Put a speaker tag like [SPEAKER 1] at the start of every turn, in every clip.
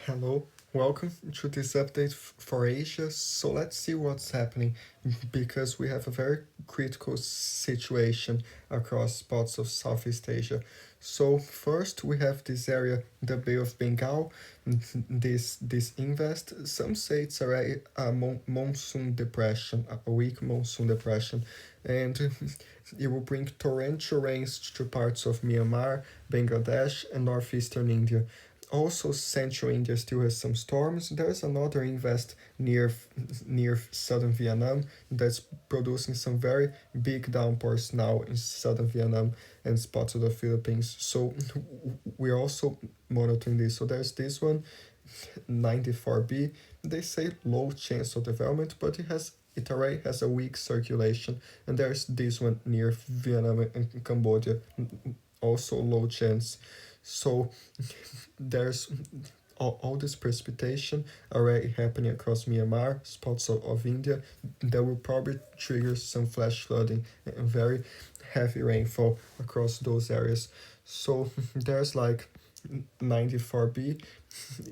[SPEAKER 1] Hello, welcome to this update for Asia. So let's see what's happening because we have a very critical situation across parts of Southeast Asia. So first we have this area, the Bay of Bengal. This invest. Some say it's a monsoon depression, a weak monsoon depression, and it will bring torrential rains to parts of Myanmar, Bangladesh, and northeastern India. Also, central India still has some storms. There's another invest near southern Vietnam that's producing some very big downpours now in southern Vietnam and spots of the Philippines. So we're also monitoring this. So there's this one, 94B. They say low chance of development, but it already has a weak circulation. And there's this one near Vietnam and Cambodia, also low chance. So there's all this precipitation already happening across Myanmar, spots of India, that will probably trigger some flash flooding and very heavy rainfall across those areas. So there's like 94B,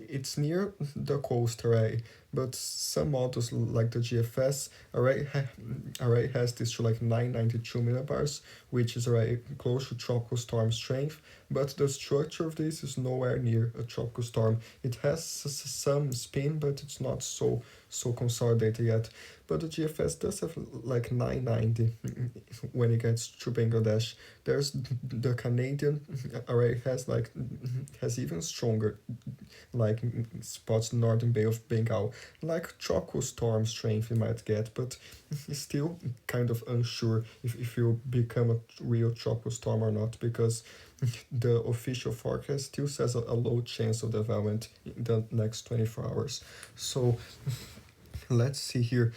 [SPEAKER 1] it's near the coast already, but some models like the GFS already has this to like 992 millibars, which is already close to tropical storm strength, but the structure of this is nowhere near a tropical storm. It has some spin, but it's not so consolidated yet. But the GFS does have like 990 when it gets to Bangladesh. There's the Canadian already has even stronger like spots northern Bay of Bengal, like tropical storm strength you might get, but it's still kind of unsure if you become a real tropical storm or not, because the official forecast still says a low chance of development in the next 24 hours. So let's see here.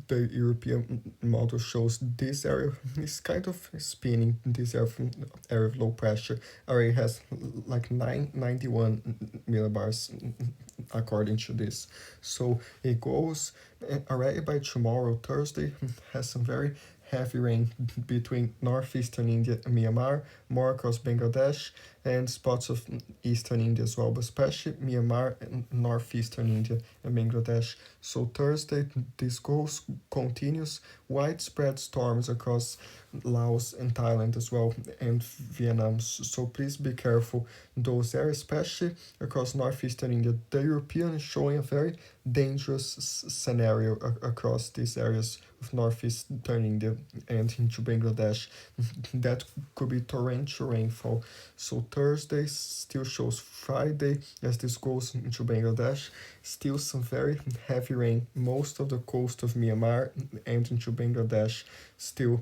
[SPEAKER 1] The European model shows this area is kind of spinning. This area of low pressure already has like 991 millibars according to this. So it goes already by tomorrow, Thursday, has some very heavy rain between northeastern India and Myanmar, more across Bangladesh, and spots of eastern India as well, but especially Myanmar and northeastern India and Bangladesh. So Thursday, this goes continues widespread storms across Laos and Thailand as well, and Vietnam. So please be careful those areas, especially across northeastern India. The European is showing a very dangerous scenario across these areas of northeastern India and into Bangladesh. That could be torrential rainfall. So Thursday still shows Friday as this goes into Bangladesh. Still some very heavy rain, most of the coast of Myanmar and into Bangladesh still,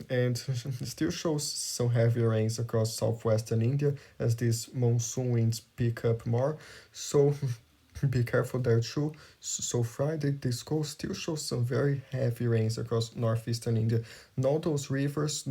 [SPEAKER 1] and still shows some heavy rains across southwestern India as these monsoon winds pick up more. So be careful there too. So Friday, this coast still shows some very heavy rains across northeastern India. And all those rivers,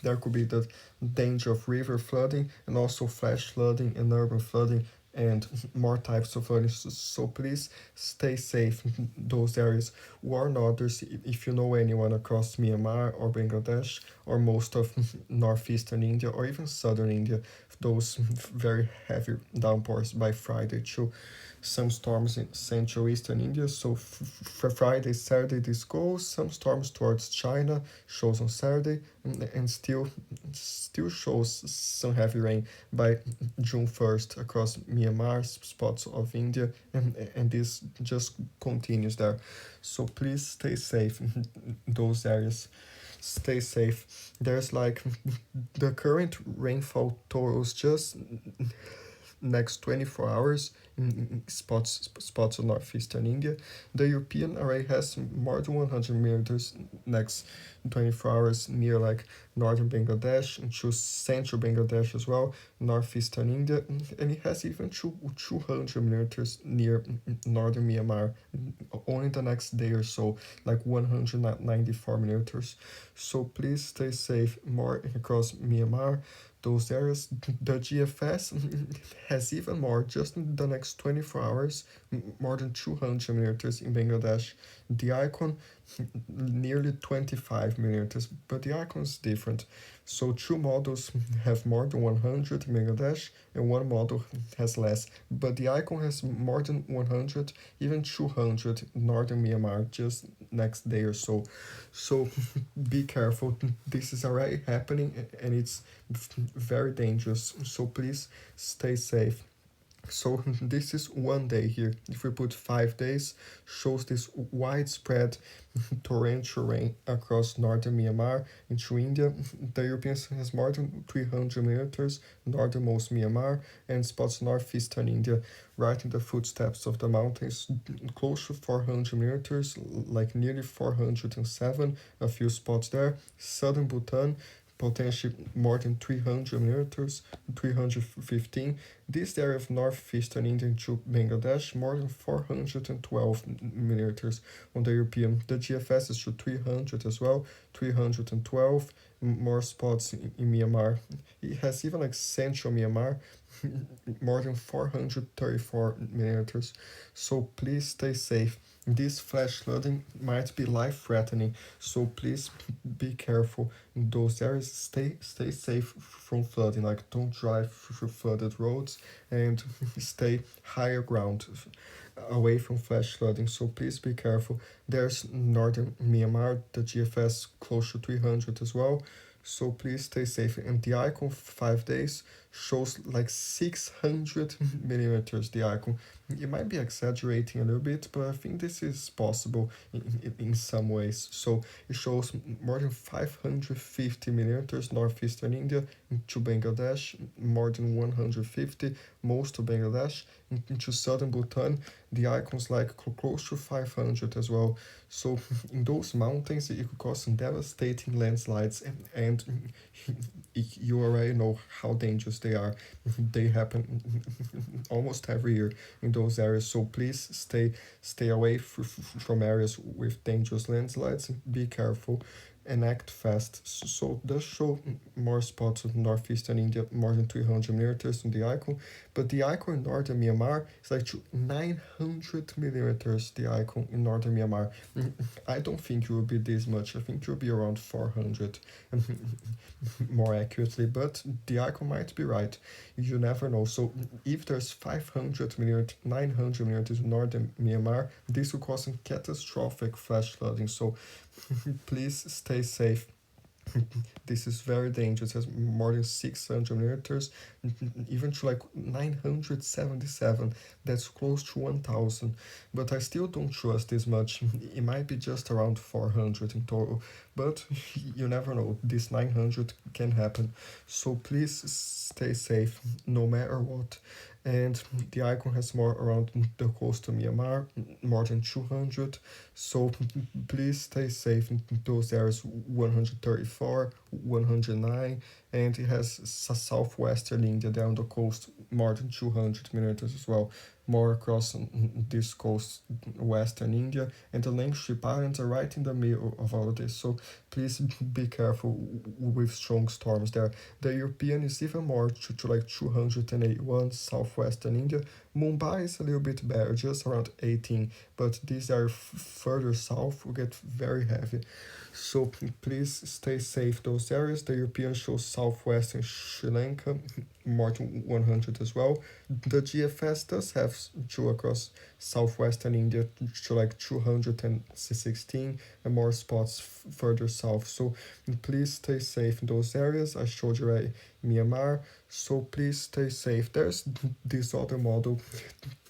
[SPEAKER 1] there could be the danger of river flooding and also flash flooding and urban flooding and more types of flooding. So please stay safe in those areas. Warn others if you know anyone across Myanmar or Bangladesh or most of northeastern India or even southern India, those very heavy downpours by Friday too. Some storms in central eastern India. So for Friday, Saturday, this goes. Some storms towards China shows on Saturday, and still shows some heavy rain by June 1st across Myanmar, spots of India, and this just continues there. So please stay safe in those areas. Stay safe. There's like the current rainfall totals just next 24 hours in spots of northeastern India. The European array has more than 100 millimeters next 24 hours near like northern Bangladesh and to central Bangladesh as well, northeastern India, and it has even 200 millimeters near northern Myanmar only the next day or so, like 194 millimeters. So please stay safe more across Myanmar. those areas. The GFS has even more, just in the next 24 hours, more than 200 millimeters in Bangladesh. The icon, nearly 25 millimeters, but the icon is different. So two models have more than 100 in Bangladesh, and one model has less. But the icon has more than 100, even 200 in northern Myanmar, just next day or so. So be careful. This is already happening, and it's very dangerous. So please stay safe. So this is one day here. If we put 5 days, shows this widespread torrential rain across northern Myanmar into India. The Europeans has more than 300 millimeters, northernmost Myanmar, and spots northeastern India, right in the footsteps of the mountains, close to 400 millimeters, like nearly 407, a few spots there. Southern Bhutan, potentially more than 300 millimeters, 315. This area of northeastern India to Bangladesh, more than 412 millimeters on the European. The GFS is to 300 as well, 312 more spots in Myanmar. It has even like central Myanmar, more than 434 millimeters. So please stay safe. This flash flooding might be life-threatening, so please be careful in those areas. Stay safe from flooding. Like, don't drive through flooded roads, and stay higher ground, away from flash flooding. So please be careful. There's northern Myanmar, the GFS close to 300 as well. So please stay safe. And the icon 5 days shows like 600 millimeters. The icon, it might be exaggerating a little bit, but I think this is possible in some ways. So it shows more than 550 millimeters northeastern India into Bangladesh, more than 150 most of Bangladesh, into southern Bhutan. The icons like close to 500 as well. So in those mountains, it could cause some devastating landslides, and you already know how dangerous they are. They happen almost every year in those areas. So please stay away from areas with dangerous landslides. Be careful and act fast. So does show more spots of northeastern India, more than 300 millimeters in the icon, but the icon in northern Myanmar is like 900 millimeters. The icon in northern Myanmar, I don't think it will be this much. I think it will be around 400, more accurately. But the icon might be right. You never know. So if there's 500 millimeters, 900 millimeters in northern Myanmar, this will cause some catastrophic flash flooding. So please stay safe. This is very dangerous. It has more than 600 millimeters, even to like 977. That's close to 1,000. But I still don't trust this much. It might be just around 400 in total. But you never know. This 900 can happen. So please stay safe no matter what. And the icon has more around the coast of Myanmar, more than 200. So please stay safe in those areas, 134, 109, and it has southwestern India there on the coast, more than 200 millimeters as well, more across this coast, western India, and the Langship Islands are right in the middle of all of this. So please be careful with strong storms there. The European is even more to like 281, southwestern India. Mumbai is a little bit better, just around 18, but these are further south, will get very heavy. So please stay safe those areas. The European shows southwestern Sri Lanka, more than 100 as well. The GFS does have two across southwestern India to like 216, and more spots further south. So please stay safe in those areas. I showed you right, Myanmar. So please stay safe. There's this other model,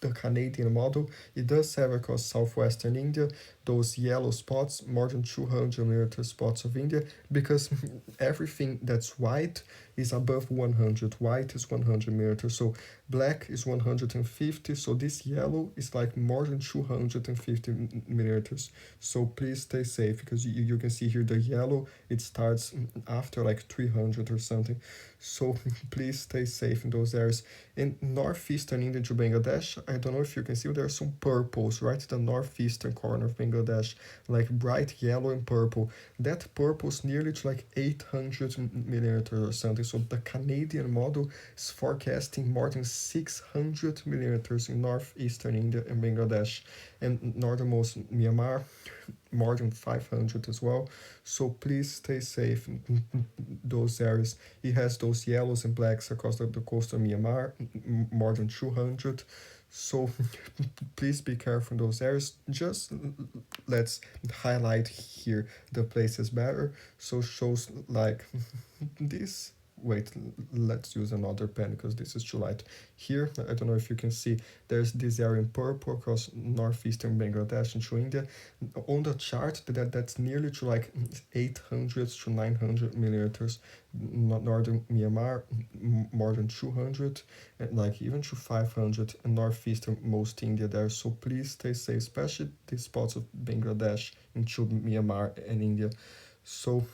[SPEAKER 1] the Canadian model. It does have across southwestern India those yellow spots, more than 200 millimeter spots of India, because everything that's white is above 100. White is 100 millimeters. So black is 150, so this yellow is like more than 250 millimeters. So please stay safe, because you can see here the yellow, it starts after like 300 or something. So please stay safe in those areas. In northeastern India to Bangladesh, I don't know if you can see, there are some purples, right? The northeastern corner of Bangladesh, like bright yellow and purple. That purple is nearly to like 800 millimeters or something. So the Canadian model is forecasting more than 600 millimeters in northeastern India and Bangladesh, and northernmost Myanmar more than 500 as well. So please stay safe in those areas. It has those yellows and blacks across the coast of Myanmar, more than 200. So please be careful in those areas. Just let's highlight here the places better. So shows like this. Wait, let's use another pen because this is too light. Here, I don't know if you can see, there's this area in purple across northeastern Bangladesh into India. On the chart, that's nearly to like 800 to 900 millimeters. Northern Myanmar, more than 200, and like even to 500, and northeastern most India there. So please stay safe, especially these spots of Bangladesh into Myanmar and India. So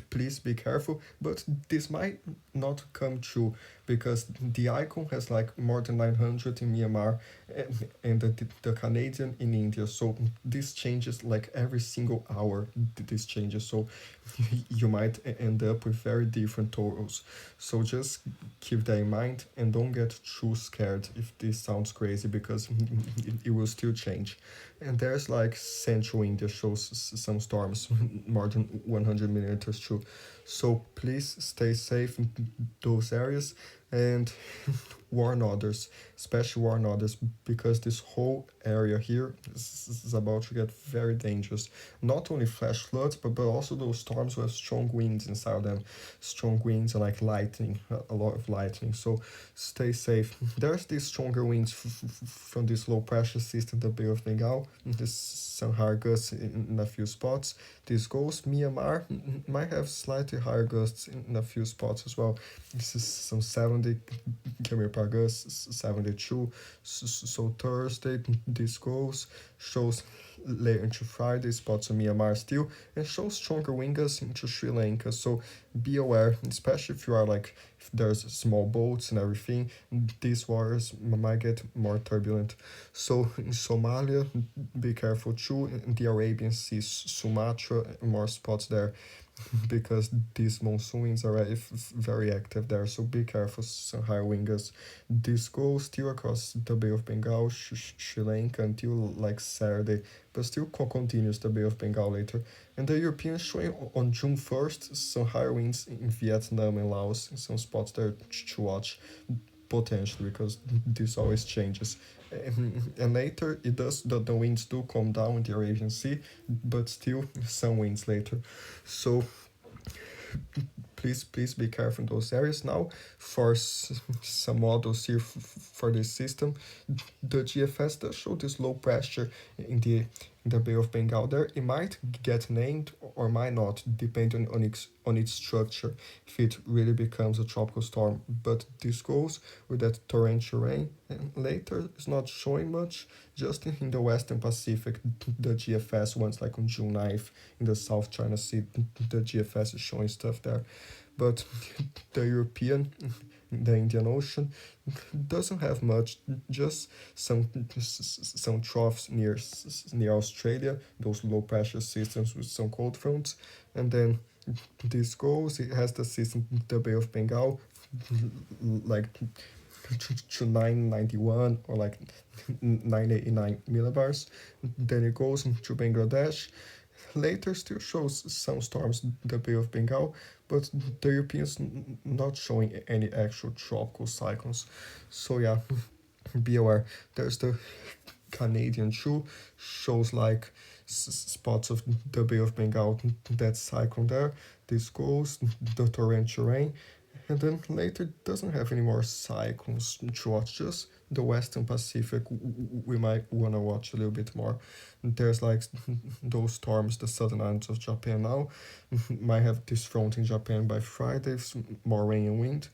[SPEAKER 1] please be careful, but this might not come true, because the icon has like more than 900 in Myanmar, and the Canadian in India. So this changes like every single hour, this changes. So you might end up with very different totals. So just keep that in mind and don't get too scared if this sounds crazy, because it will still change. And there's like central India shows some storms, more than 100 millimeters too. So please stay safe in those areas, and warn others, especially warn others, because this whole area here is about to get very dangerous. Not only flash floods, but also those storms with strong winds inside them, strong winds and like lightning, a lot of lightning. So stay safe. There's these stronger winds from this low pressure system, the Bay of Bengal. There's some higher gusts in a few spots. This goes Myanmar might have slightly higher gusts in a few spots as well. This is some 70 km per gusts, 72. So Thursday this goes, shows later into Friday spots of Myanmar still, and shows stronger wind gusts into Sri Lanka. So be aware, especially if you are like, if there's small boats and everything, these waters might get more turbulent. So in Somalia, be careful too. In the Arabian Sea, Sumatra, more spots there, because these monsoon winds are very active there. So be careful, some higher wind gusts. This goes still across the Bay of Bengal, Sri Lanka until like Saturday, but still continues the Bay of Bengal later. And the European showing on June 1st some higher winds in Vietnam and Laos, in some spots there to watch potentially, because this always changes. And later it does, the winds do calm down in the Arabian Sea, but still some winds later. So please be careful in those areas. Now for some models here for this system, the GFS does show this low pressure in the Bay of Bengal there. It might get named or might not, depending on its structure, if it really becomes a tropical storm. But this goes with that torrential rain, and later it's not showing much, just in the Western Pacific. The GFS ones, like on June 9th in the South China Sea, the GFS is showing stuff there. But the European, the Indian Ocean, doesn't have much, just some troughs near Australia, those low pressure systems with some cold fronts. And then this goes, it has the system, the Bay of Bengal, like to 991 or like 989 millibars. Then it goes to Bangladesh. Later still shows some storms, the Bay of Bengal, but the Europeans not showing any actual tropical cyclones. So yeah, be aware. There's the Canadian too, shows like spots of the Bay of Bengal, that cyclone there. This goes, the torrential rain, and then later doesn't have any more cyclones to watch, just the Western Pacific we might want to watch a little bit more. There's like those storms, the southern islands of Japan now, might have this front in Japan by Friday, more rain and wind.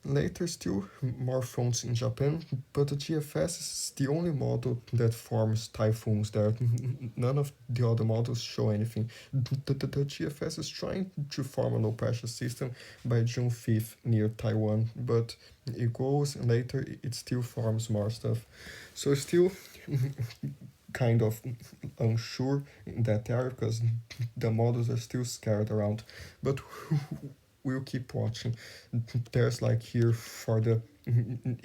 [SPEAKER 1] Later, still more fronts in Japan, but the GFS is the only model that forms typhoons there. None of the other models show anything. The GFS is trying to form a low pressure system by June 5th near Taiwan, but it goes and later it still forms more stuff. So, still kind of unsure in that area because the models are still scattered around. But we'll keep watching. There's like here for the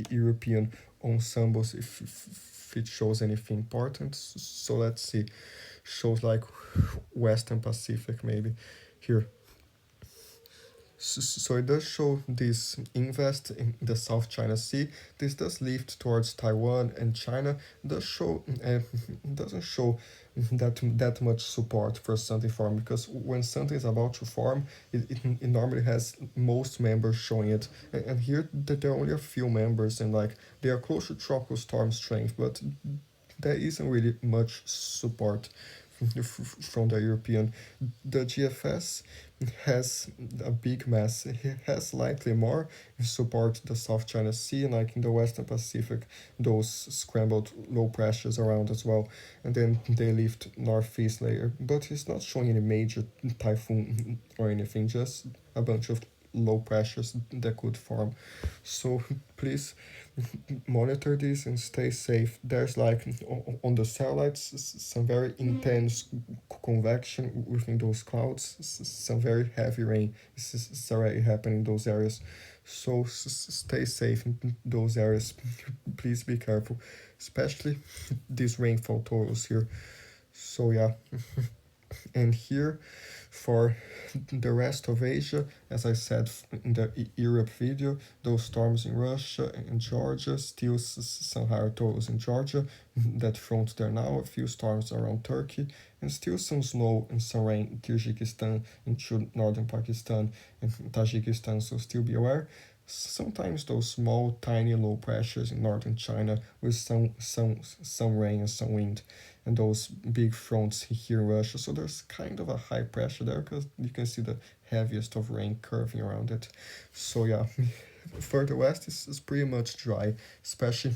[SPEAKER 1] European ensembles if it shows anything important. So let's see. Shows like Western Pacific maybe here. So it does show this invest in the South China Sea. This does lift towards Taiwan and China. Does show doesn't show that much support for something form because when something is about to form, it normally has most members showing it. And here there are only a few members and like they are close to tropical storm strength, but there isn't really much support from the European. The GFS has a big mass. It has slightly more support the South China Sea, like in the Western Pacific, those scrambled low pressures around as well. And then they lift northeast layer, but it's not showing any major typhoon or anything, just a bunch of low pressures that could form. So please monitor this and stay safe. There's like on the satellites some very intense convection within those clouds, some very heavy rain is already happening in those areas. So stay safe in those areas. Please be careful, especially these rainfall totals here. So yeah, and here for the rest of Asia, as I said in the Europe video, those storms in Russia and Georgia, still some higher totals in Georgia, that front there now, a few storms around Turkey, and still some snow and some rain in Kyrgyzstan, into northern Pakistan and Tajikistan, so still be aware. Sometimes those small, tiny low pressures in northern China with some rain and some wind, and those big fronts here in Russia. So there's kind of a high pressure there because you can see the heaviest of rain curving around it. So yeah, further west is pretty much dry, especially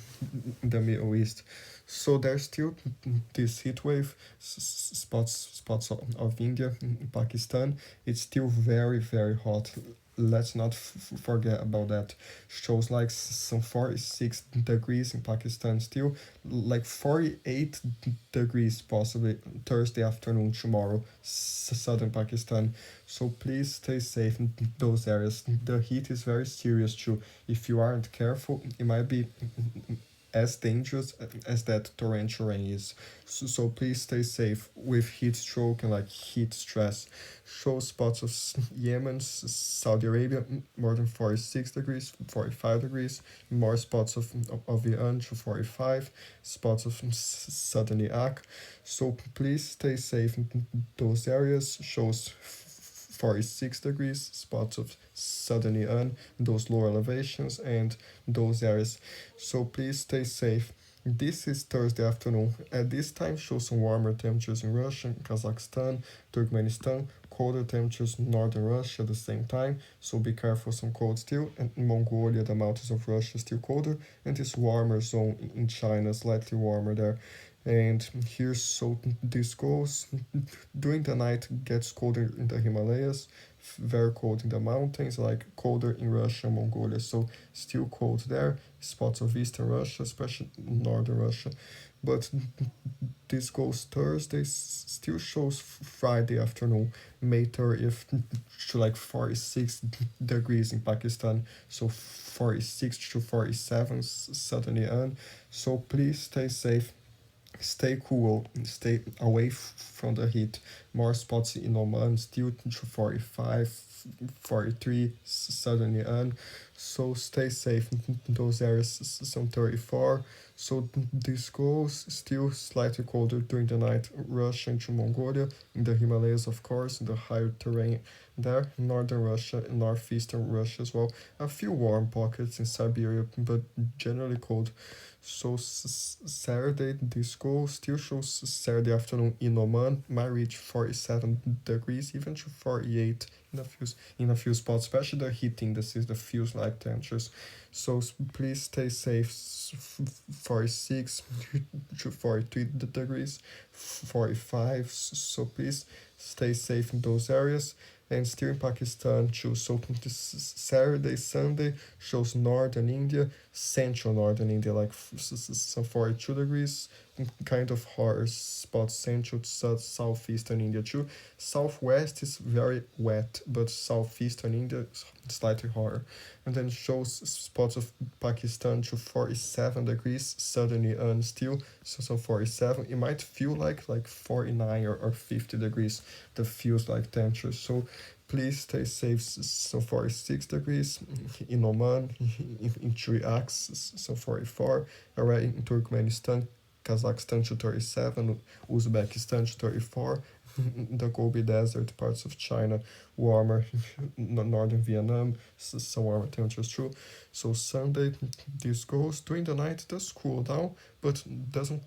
[SPEAKER 1] in the Middle East. So there's still this heat wave spots of India, Pakistan. It's still very hot. Let's not forget about that. Shows like some 46 degrees in Pakistan still, like 48 degrees possibly Thursday afternoon tomorrow, southern Pakistan. So please stay safe in those areas. The heat is very serious too. If you aren't careful, it might be as dangerous as that torrential rain is. So please stay safe with heat stroke and like heat stress. Show spots of Yemen, Saudi Arabia, more than 46 degrees, 45 degrees. More spots of Iran to 45, spots of southern Iraq. So please stay safe in those areas. Shows 46 degrees, spots of southern Iran, those lower elevations and those areas. So please stay safe. This is Thursday afternoon. At this time, show some warmer temperatures in Russia, Kazakhstan, Turkmenistan, colder temperatures in northern Russia at the same time. So be careful, some cold still. And in Mongolia, the mountains of Russia still colder, and this warmer zone in China, slightly warmer there. And here's so this goes during the night, gets colder in the Himalayas, very cold in the mountains, like colder in Russia, Mongolia, so still cold there. Spots of eastern Russia, especially northern Russia. But this goes Thursday, still shows Friday afternoon, May 30th, to like 46 degrees in Pakistan, so 46 to 47 southern Iran. So please stay safe, stay cool, stay away from the heat. More spots in Oman, still to 45, 43 southern Iran. So stay safe in those areas, some 34. So this goes still slightly colder during the night, Russia into Mongolia, in the Himalayas of course, in the higher terrain there, northern Russia and northeastern Russia as well. A few warm pockets in Siberia, but generally cold. So Saturday, this goal still shows Saturday afternoon in Oman might reach 47 degrees, even to 48 in a few spots, especially the heat indices, the feels like temperatures. So please stay safe. 46 to 43 degrees, 45. So please stay safe in those areas. And still in Pakistan too. So this Saturday, Sunday shows northern India, central northern India, like some 42 degrees, kind of hot spots, central to southeastern India too. Southwest is very wet, but southeastern India is slightly hotter. And then shows spots of Pakistan to 47 degrees, suddenly and still, so some 47. It might feel like 49 or 50 degrees, that feels like temperature. So please stay safe. So 46 degrees in Oman, in Iraq, so 44, alright, in Turkmenistan, Kazakhstan to 37, Uzbekistan to 34, the Gobi Desert, parts of China, warmer, northern Vietnam, some warmer temperatures too. So Sunday, this goes. During the night, it does cool down, but doesn't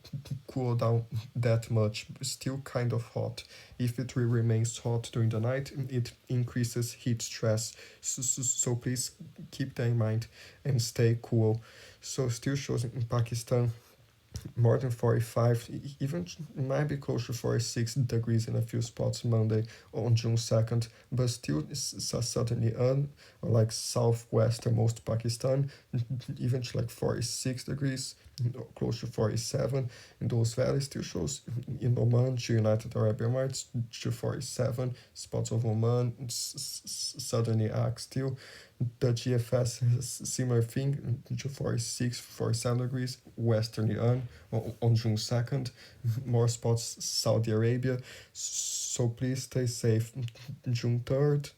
[SPEAKER 1] cool down that much. Still kind of hot. If it remains hot during the night, it increases heat stress. So please keep that in mind and stay cool. So still shows in Pakistan more than 45, even might be close to 46 degrees in a few spots Monday on June 2nd, but still suddenly like southwestern most Pakistan, even to like 46 degrees, close to 47 in those valleys. Still shows in Oman to United Arab Emirates to 47 spots of Oman, southern Iraq still. The GFS has similar thing to 46, 47 degrees, western Iran on June 2nd, more spots Saudi Arabia. So please stay safe. June 3rd,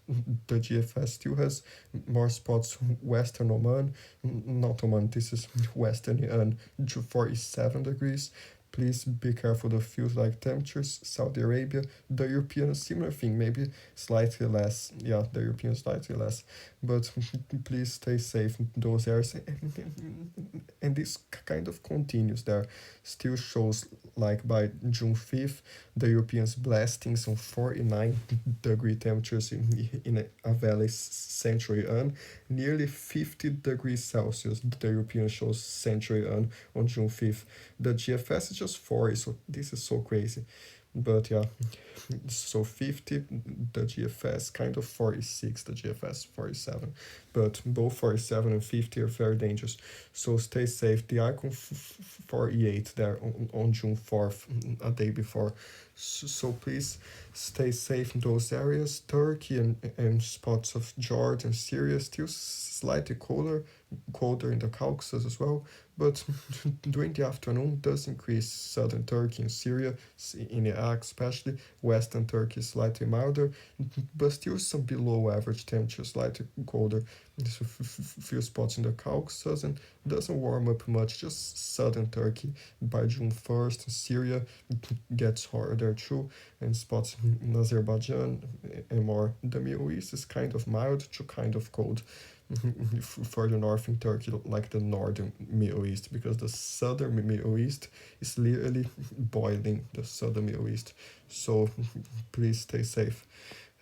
[SPEAKER 1] the GFS still has more spots western Oman, not Oman, this is western Iran, to 47 degrees. Please be careful, the feels like temperatures. Saudi Arabia, the European, similar thing, maybe slightly less. Yeah, the European slightly less. But please stay safe in those areas. And this kind of continues there. Still shows like by June 5th, the Europeans blasting some 49-degree temperatures in a valley central Iran, nearly 50 degrees Celsius. The European shows central Iran on June 5th. The GFS is just 40, so this is so crazy. But yeah, so 50, the GFS, kind of 46, the GFS 47. But both 47 and 50 are very dangerous. So stay safe. The icon 48 there on June 4th, a day before. So please stay safe in those areas. Turkey and spots of Jordan, Syria, still slightly colder in the Caucasus as well, but during the afternoon does increase. Southern Turkey and Syria, in Iraq especially, western Turkey slightly milder, but still some below average temperature, slightly colder. There's a few spots in the Caucasus and doesn't warm up much, just southern Turkey by June 1st. Syria gets hotter there too, and spots in Azerbaijan and more. The Middle East is kind of mild to kind of cold. Further north in Turkey, like the northern Middle East, because the southern Middle East is literally boiling, the southern Middle East. So please stay safe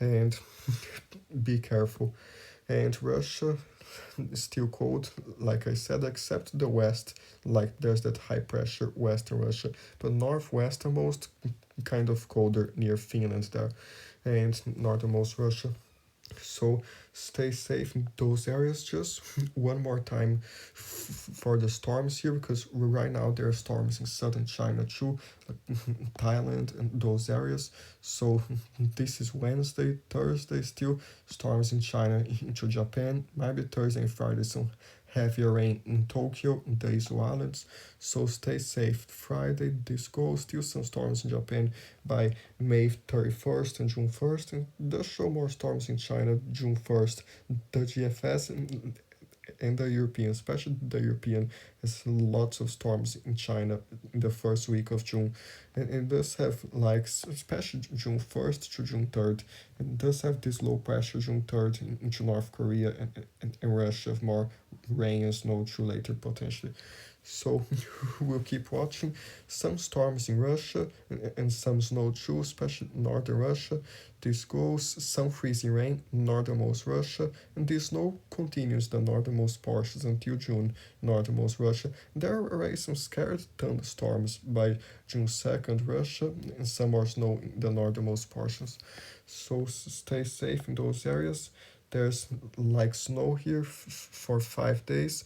[SPEAKER 1] and be careful. And Russia is still cold, like I said, except the west, like there's that high pressure western Russia, but northwesternmost kind of colder near Finland there, and northernmost Russia. So stay safe in those areas. Just one more time for the storms here, because right now there are storms in southern China too, like Thailand and those areas. So this is Wednesday, Thursday still storms in China into Japan. Maybe Thursday and Friday some heavier rain in Tokyo, the Izu Islands. So stay safe. Friday, this goes. Still some storms in Japan by May 31st and June 1st. And does show more storms in China June 1st. The GFS and the European, especially the European, has lots of storms in China in the first week of June. And it does have, like, especially June 1st to June 3rd, and does have this low pressure June 3rd into North Korea and Russia, of more rain and snow through later potentially. So we'll keep watching. Some storms in Russia and some snow too, especially northern Russia. This goes some freezing rain, northernmost Russia, and this snow continues the northernmost portions until June, northernmost Russia. There are already some scared thunderstorms by June 2nd, Russia, and some more snow in the northernmost portions. So stay safe in those areas. There's like snow here for 5 days,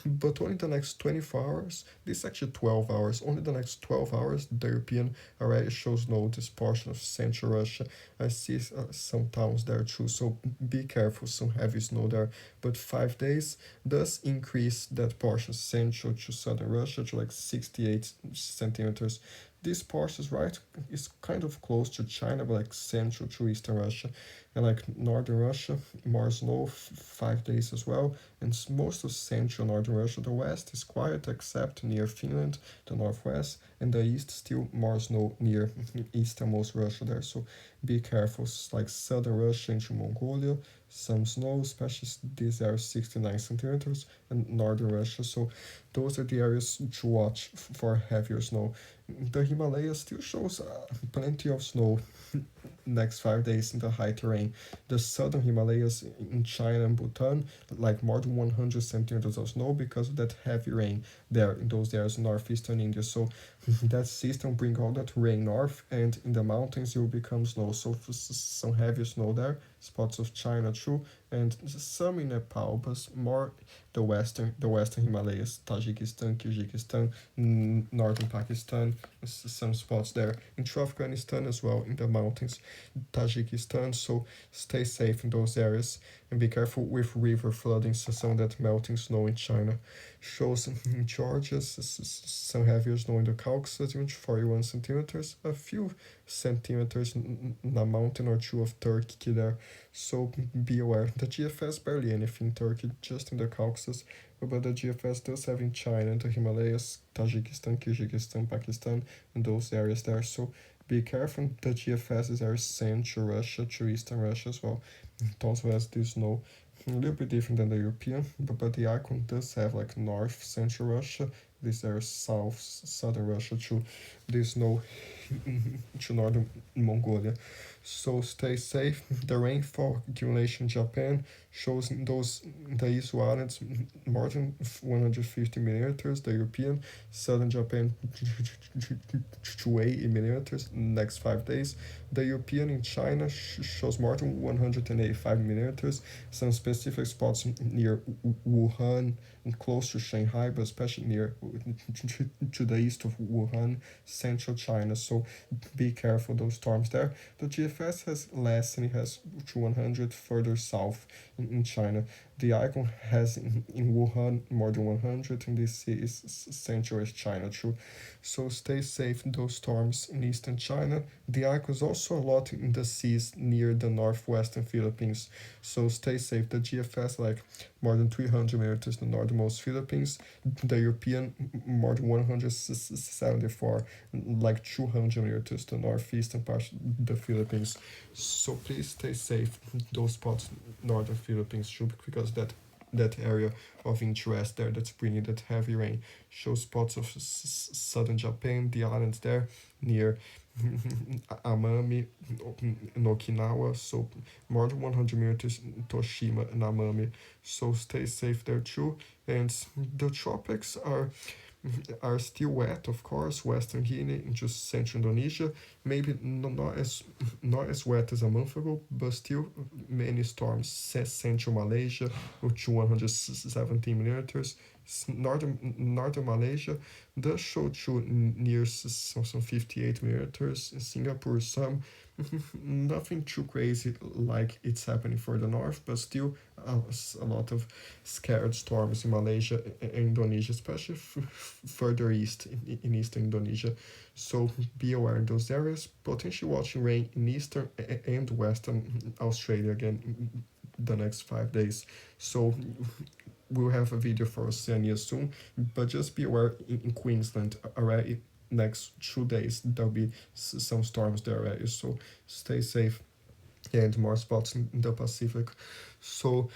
[SPEAKER 1] but only the next 24 hours. This is actually 12 hours. Only the next 12 hours, the European already shows no this portion of central Russia. I see some towns there too, so be careful. Some heavy snow there. But 5 days does increase that portion central to southern Russia to like 68 centimeters. This portion is right is kind of close to China, but like central to eastern Russia, and like northern Russia, more snow, 5 days as well, and most of central northern Russia. The west is quiet except near Finland, the northwest, and the east still more snow near easternmost Russia there. So be careful. Like southern Russia into Mongolia, some snow, especially these are 69 centimeters, and northern Russia. So those are the areas to watch for heavier snow. The Himalayas still shows plenty of snow next 5 days in the high terrain. The southern Himalayas in China and Bhutan, like more than 100 centimeters of snow because of that heavy rain there in those areas in northeastern India. So that system bring all that rain north, and in the mountains it will become snow. So some heavy snow there, spots of China too, and some in Nepal, but more the western Himalayas, Tajikistan, Kyrgyzstan, northern Pakistan, some spots there, into Afghanistan as well in the mountains, Tajikistan. So stay safe in those areas and be careful with river flooding. So some of that melting snow in China shows in Georgia some heavier snow in the Caucasus, even 41 centimeters, a few centimeters in a mountain or two of Turkey there. So be aware. The GFS barely anything in Turkey, just in the Caucasus, but the GFS does have in China, the Himalayas, Tajikistan, Kyrgyzstan, Pakistan, and those areas there. So be careful. The GFS is our central Russia to eastern Russia as well. It also has this snow, a little bit different than the European, but the icon does have like north central Russia. This are southern Russia to this snow to northern Mongolia. So stay safe. The rainfall accumulation in Japan shows in the Izu Islands more than 150 millimeters. The European southern Japan to 80 millimeters next 5 days. The European in China shows more than 185 millimeters. Some specific spots near Wuhan and close to Shanghai, but especially near to the east of Wuhan, central China. So be careful those storms there. The GFS has less, and it has to 100 further south in China. The icon has in Wuhan more than 100, and this is central as China too. So stay safe in those storms in eastern China. The icon is also a lot in the seas near the northwestern Philippines. So stay safe. The GFS like more than 300 millimeters in the northernmost Philippines. The European more than 174, like 200 millimeters the northeastern part of the Philippines. So please stay safe. Those spots, northern Philippines, too, because that area of interest there that's bringing that heavy rain shows spots of southern Japan, the islands there near Amami and Okinawa. So more than 100 millimeters in Toshima and Amami. So stay safe there too. And the tropics are still wet, of course. Western Guinea into central Indonesia, maybe not as wet as a month ago, but still many storms. Central Malaysia with 117 millimeters. Northern Malaysia does show to near some 58 millimeters. In Singapore, some nothing too crazy like it's happening for the north, but still a lot of scared storms in Malaysia and Indonesia, especially further east in eastern Indonesia. So be aware in those areas. Potentially watching rain in eastern and western Australia again the next 5 days. So we'll have a video for Oceania soon, but just be aware in Queensland already next 2 days there'll be some storms there already. So stay safe. And more spots in the Pacific. So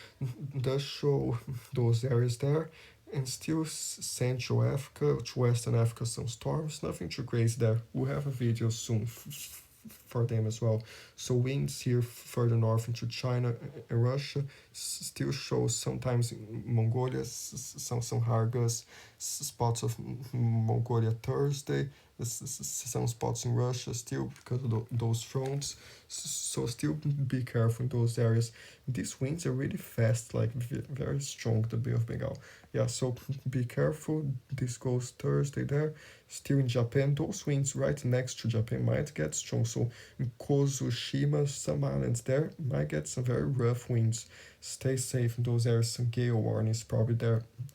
[SPEAKER 1] does show those areas there. And still Central Africa to Western Africa, some storms, nothing too crazy there. We'll have a video soon for them as well. So winds here further north into China and Russia still shows sometimes in Mongolia, some higher gusts, spots of Mongolia Thursday, some spots in Russia still because of those fronts. So still be careful in those areas. These winds are really fast, like very strong, the Bay of Bengal. Yeah, so be careful. This goes Thursday there. Still in Japan, those winds right next to Japan might get strong. So in Kozushima, some islands there might get some very rough winds. Stay safe in those areas. Some gale warnings probably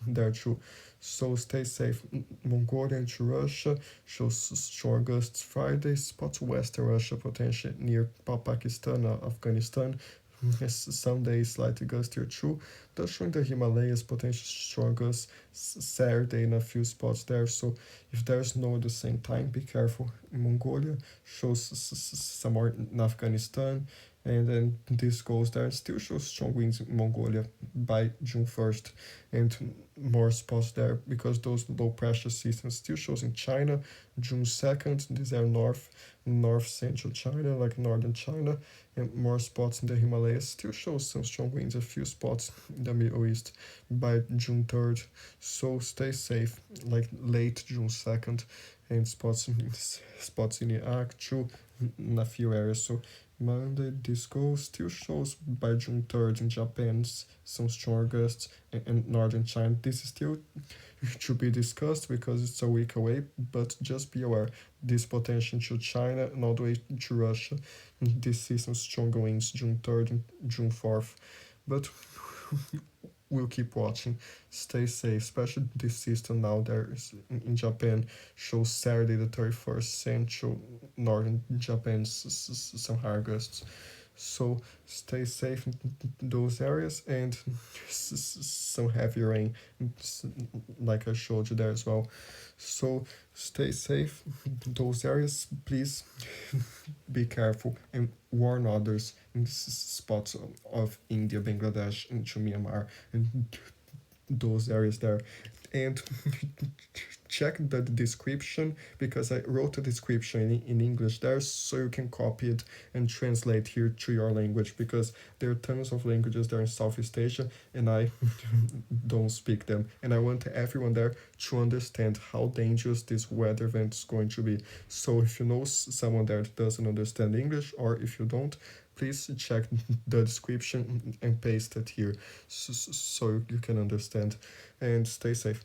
[SPEAKER 1] there too. So stay safe. Mongolia into Russia shows strong gusts Friday. Spots Western Russia potentially near Pakistan, Afghanistan. Some days slightly gustier too. Thus showing the Himalayas potential strong gusts Saturday in a few spots there. So if there's no at the same time, be careful. Mongolia shows some more in Afghanistan, and then this goes there. Still shows strong winds in Mongolia by June 1st, and more spots there because those low pressure systems still shows in China June 2nd. These are north central China, like northern China, and more spots in the Himalayas. Still shows some strong winds, a few spots in the Middle East by June 3rd. So stay safe, like late June 2nd, and spots in Iraq too, in a few areas. So Monday, this goes still shows by June 3rd in Japan some strong gusts and northern China. This is still to be discussed because it's a week away, but just be aware this potential to China and all the way to Russia. This sees some stronger winds June 3rd and June 4th. But we'll keep watching. Stay safe, especially this system now there is in Japan shows Saturday the 31st central northern Japan some higher gusts. So stay safe in those areas, and some heavy rain like I showed you there as well. So stay safe in those areas, please. Be careful and warn others in spots of India, Bangladesh, into Myanmar, and those areas there. And check the description because I wrote a description in English there so you can copy it and translate here to your language, because there are tons of languages there in Southeast Asia and I don't speak them, and I want everyone there to understand how dangerous this weather event is going to be. So if you know someone there that doesn't understand English, or if you don't, please check the description and paste it here so you can understand, and stay safe.